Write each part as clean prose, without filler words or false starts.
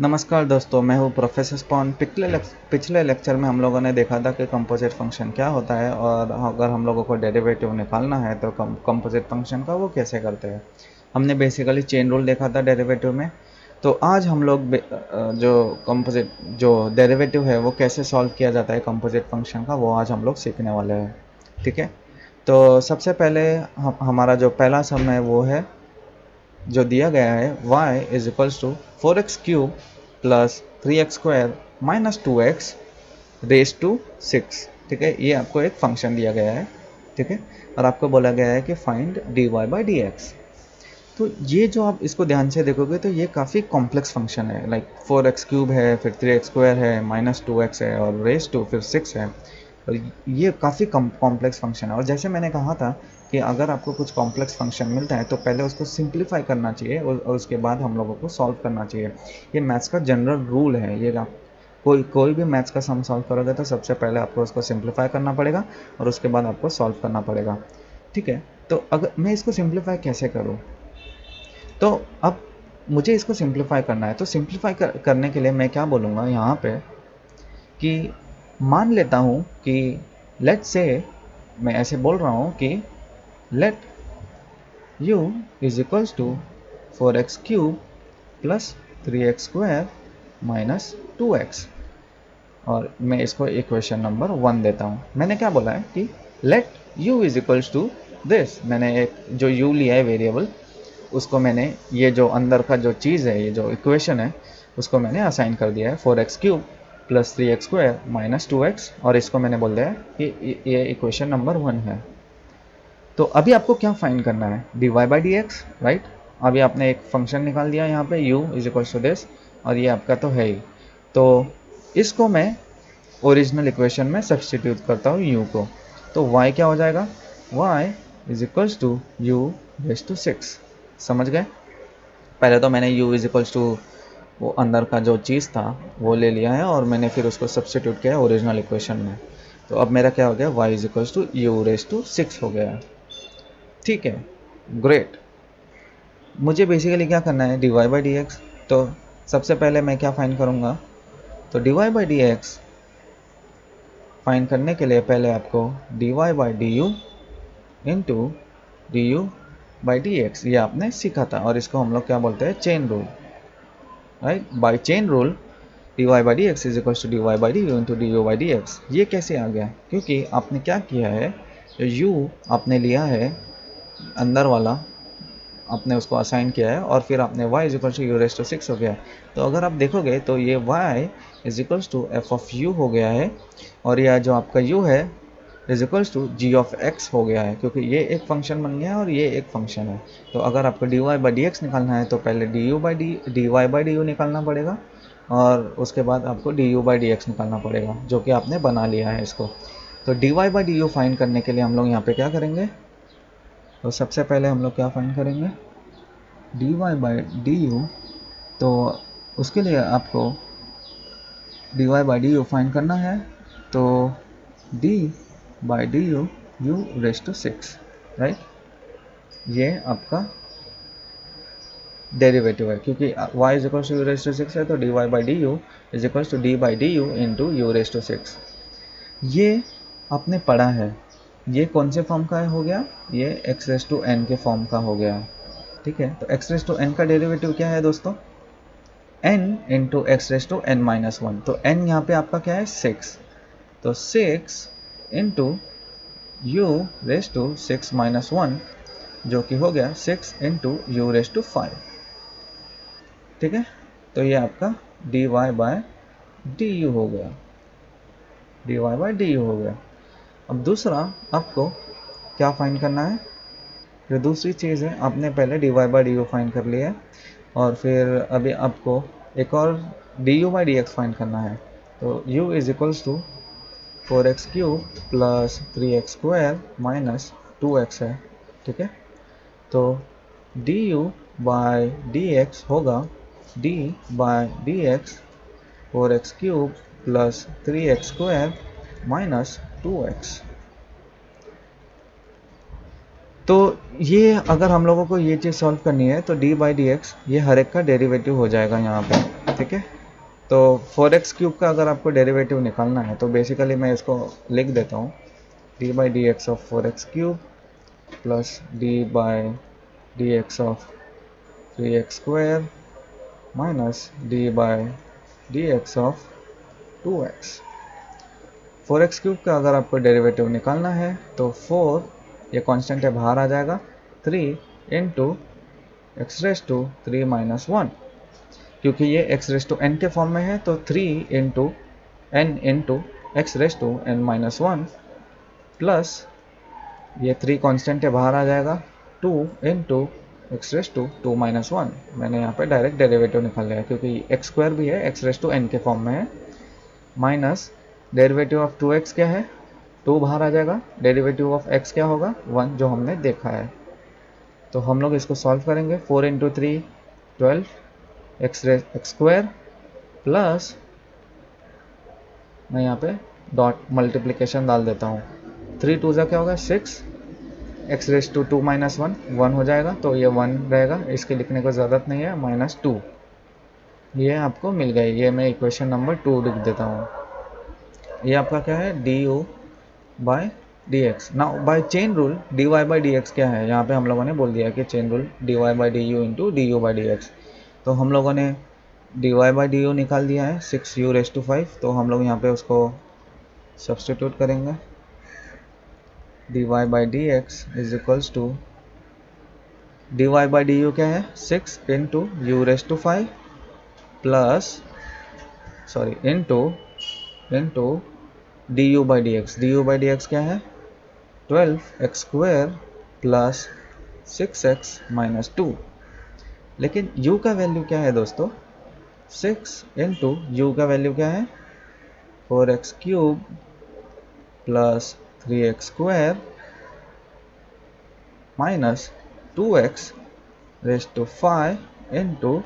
नमस्कार दोस्तों, मैं हूँ प्रोफेसर स्पॉन। पिछले लेक्चर में हम लोगों ने देखा था कि कंपोजिट फंक्शन क्या होता है और अगर हम लोगों को डेरिवेटिव निकालना है तो कंपोजिट फंक्शन का वो कैसे करते हैं। हमने बेसिकली चेन रूल देखा था डेरिवेटिव में। तो आज हम लोग जो डेरिवेटिव है वो कैसे सॉल्व किया जाता है कंपोजिट फंक्शन का, वो आज हम लोग सीखने वाले हैं। ठीक है, तो सबसे पहले हमारा जो पहला सम है वो है जो दिया गया है y is equals to 4x³ plus 3x² minus 2x raise to 6। ठीक है, ये आपको एक फंक्शन दिया गया है। ठीक है, और आपको बोला गया है कि फाइंड dy/dx। तो ये जो आप इसको ध्यान से देखोगे तो ये काफ़ी कॉम्प्लेक्स फंक्शन है। लाइक 4x³ है, फिर 3x² है, माइनस 2x है और रेस टू फिर 6 है। और ये काफ़ी कॉम्प्लेक्स फंक्शन है। और जैसे मैंने कहा था कि अगर आपको कुछ कॉम्प्लेक्स फंक्शन मिलता है तो पहले उसको सिंप्लीफाई करना चाहिए और उसके बाद हम लोगों को सॉल्व करना चाहिए। ये मैथ्स का जनरल रूल है। ये आप कोई भी मैथ्स का सम सॉल्व करोगे तो सबसे पहले आपको उसको सिंप्लीफाई करना पड़ेगा और उसके बाद आपको सॉल्व करना पड़ेगा। ठीक है, तो अगर मैं इसको सिंप्लीफाई कैसे करूँ, तो अब मुझे इसको सिंप्लीफाई करना है। तो सिंप्लीफाई करने के लिए मैं क्या बोलूँगा यहाँ पे कि मान लेता हूँ कि लेट से मैं ऐसे बोल रहा हूँ कि let u is equals to 4x³ plus 3x² minus 2x। और मैं इसको इक्वेशन नंबर 1 देता हूँ। मैंने क्या बोला है कि let u is equals to this. मैंने एक जो u लिया है वेरिएबल, उसको मैंने ये जो अंदर का जो चीज़ है, ये जो इक्वेशन है, उसको मैंने असाइन कर दिया है 4x³ plus 3x² minus 2x। और इसको मैंने बोल दिया है कि ये इक्वेशन नंबर 1 है। तो अभी आपको क्या फाइंड करना है, dy/dx, राइट। अभी आपने एक फंक्शन निकाल दिया यहाँ पे u is equals to this, और ये आपका तो है ही। तो इसको मैं ओरिजिनल इक्वेशन में सब्सटीट्यूट करता हूँ u को। तो y क्या हो जाएगा, y is equals to u raise to 6। समझ गए। पहले तो मैंने u इज इक्वल्स टू वो अंदर का जो चीज़ था वो ले लिया है और मैंने फिर उसको सब्सटीट्यूट किया है ओरिजिनल इक्वेशन में। तो अब मेरा क्या हो गया, y is equals to u raise to 6 हो गया है। ठीक है, ग्रेट। मुझे बेसिकली क्या करना है, dy/dx। तो सबसे पहले मैं क्या फाइंड करूँगा, तो dy/dx फाइंड करने के लिए पहले आपको dy/du इंटू du/dx ये आपने सीखा था, और इसको हम लोग क्या बोलते हैं, chain rule, right. By chain rule dy/dx is equals to dy/du into du/dx। ये कैसे आ गया, क्योंकि आपने क्या किया है, जो u आपने लिया है अंदर वाला, आपने उसको असाइन किया है और फिर आपने y is equal to u raise to 6 हो गया है। तो अगर आप देखोगे तो ये y is equals to f of u हो गया है, और यह जो आपका u है is equals to g of x हो गया है, क्योंकि ये एक फंक्शन बन गया है और ये एक फंक्शन है। तो अगर आपको dy/dx निकालना है तो पहले dy/du निकालना पड़ेगा और उसके बाद आपको du/dx निकालना पड़ेगा, जो कि आपने बना लिया है इसको। तो dy/du फाइंड करने के लिए हम लोग यहाँ पे क्या करेंगे, तो सबसे पहले हम लोग क्या फाइंड करेंगे, dy/du। तो उसके लिए आपको dy/du फाइंड करना है। तो d/du u raise to 6, right. ये आपका डेरिवेटिव है, क्योंकि y is equal to u raise to 6 है, तो dy/du is equal to d/du into u raise to 6। ये आपने पढ़ा है। ये कौन से फॉर्म का हो गया, ये x रेज़ टू n के फॉर्म का हो गया। ठीक है, तो x रेज़ टू n का डेरिवेटिव क्या है दोस्तों, n into x raise to n minus 1। तो n यहाँ पे आपका क्या है, 6। तो 6 into u raise to 6 minus 1, जो कि हो गया 6 इंटू यू रेज़ टू 5। ठीक है, तो ये आपका dy/du हो गया, dy/du हो गया। अब दूसरा आपको क्या फाइंड करना है, जो दूसरी चीज़ है, आपने पहले dy/du फाइंड कर लिया है और फिर अभी आपको एक और du/dx फाइंड करना है। तो u is equals to 4x³ plus 3x² minus 2x है। ठीक है, तो du/dx होगा d/dx 4x³ plus 3x² minus 2x। तो ये अगर हम लोगों को ये चीज़ सॉल्व करनी है तो d/dx ये हर एक का डेरिवेटिव हो जाएगा यहाँ पे। ठीक है। तो 4x क्यूब का अगर आपको डेरिवेटिव निकालना है तो बेसिकली मैं इसको लिख देता हूँ, D by d x of 4x cube plus D by d x of 3x square minus D by d x of 2x। 4x cube का अगर आपको डेरिवेटिव निकालना है तो 4, ये कांस्टेंट है, बाहर आ जाएगा, 3 into x raise to 3 minus 1, क्योंकि ये एक्स रेस टू एन के फॉर्म में है तो 3 into n into x raise to n minus 1 plus ये 3 कांस्टेंट है, बाहर आ जाएगा, 2 into x raise to 2 minus 1। मैंने यहाँ पे डायरेक्ट डेरिवेटिव निकाल लिया क्योंकि एक्स स्क्वायर भी है, एक्स रेस टू एन के फॉर्म में है, माइनस डेरिवेटिव ऑफ 2x क्या है, 2 बाहर आ जाएगा, डेरिवेटिव ऑफ x क्या होगा, 1 जो हमने देखा है। तो हम लोग इसको सॉल्व करेंगे, 4 इंटू 3 12 एक्स स्क्वायर प्लस मैं यहाँ पे डॉट मल्टीप्लिकेशन डाल देता हूँ, 3 2 क्या होगा 6, एक्स रेस टू 2 माइनस 1 1 हो जाएगा, तो ये 1 रहेगा, इसके लिखने को ज़रूरत नहीं है, माइनस 2, ये आपको मिल गई। ये मैं इक्वेशन नंबर 2 लिख देता हूँ। ये आपका क्या है, d u by d x. Now by chain rule d y by d x क्या है, यहाँ पे हम लोगों ने बोल दिया कि chain rule d y by d u into d u by d x. तो हम लोगों ने d y by d u निकाल दिया है 6u⁵, तो हम लोग यहाँ पे उसको सब्सटीट्यूट करेंगे, d y by d x is equals to d y by d u क्या है 6 into u⁵ plus into d u by d x. D u by d x क्या है 12x square plus 6x minus 2। लेकिन u का value क्या है दोस्तों, 6 into you का वैल्यू क्या है 4x cube plus 3x square minus 2x raise to 5 into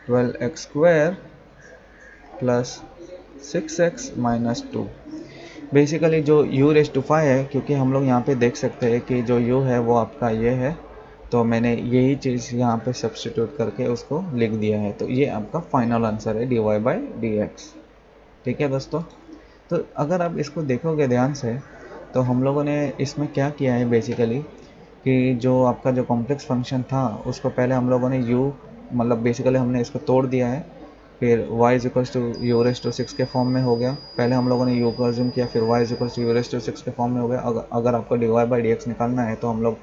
12x square plus 6x minus 2। Basically जो u⁵ है, क्योंकि हम लोग यहाँ पे देख सकते हैं कि जो u है वो आपका ये है, तो मैंने यही चीज़ यहाँ पे सब्स्टिट्यूट करके उसको लिख दिया है। तो ये आपका फाइनल आंसर है d y by d x. ठीक है दोस्तों, तो अगर आप इसको देखोगे ध्यान से तो हम लोगों ने इसमें क्या किया है बेसिकली कि जो आपका जो कॉम्प्लेक्स फंक्शन था उसको पहले हम लोगों ने u मतलब बेसिकली हमने इसको तोड़ दिया है, फिर y is equals to u⁵ के फॉर्म में हो गया। पहले हम लोगों ने u को अज्यूम किया, फिर y is equals to u⁵ के फॉर्म में हो गया। अगर आपको d y by d x निकालना है तो हम लोग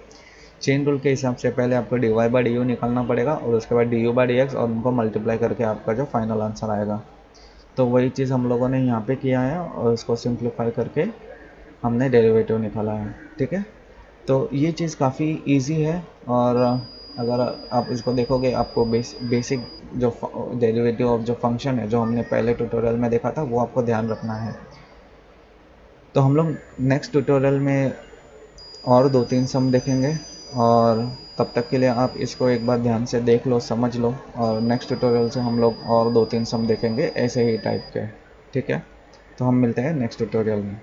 चेन रूल के हिसाब से पहले आपको d y by d u निकालना पड़ेगा और उसके बाद d u by d x और उनको मल्टीप्लाई करके आपका जो फाइनल आंसर आएगा। तो वही चीज़ हम लोगों ने यहाँ पे किया है और उसको सिंप्लीफाई करके हमने डेरिवेटिव निकाला है। ठीक है, तो ये चीज़ काफ़ी इजी है और अगर आप इसको देखोगे आपको बेसिक जो डेरिवेटिव ऑफ जो फंक्शन है जो हमने पहले ट्यूटोरियल में देखा था वो आपको ध्यान रखना है। तो हम लोग नेक्स्ट ट्यूटोरियल में और 2-3 सम देखेंगे और तब तक के लिए आप इसको एक बार ध्यान से देख लो, समझ लो, और नेक्स्ट ट्यूटोरियल से हम लोग और 2-3 सम देखेंगे ऐसे ही टाइप के। ठीक है, तो हम मिलते हैं नेक्स्ट ट्यूटोरियल में।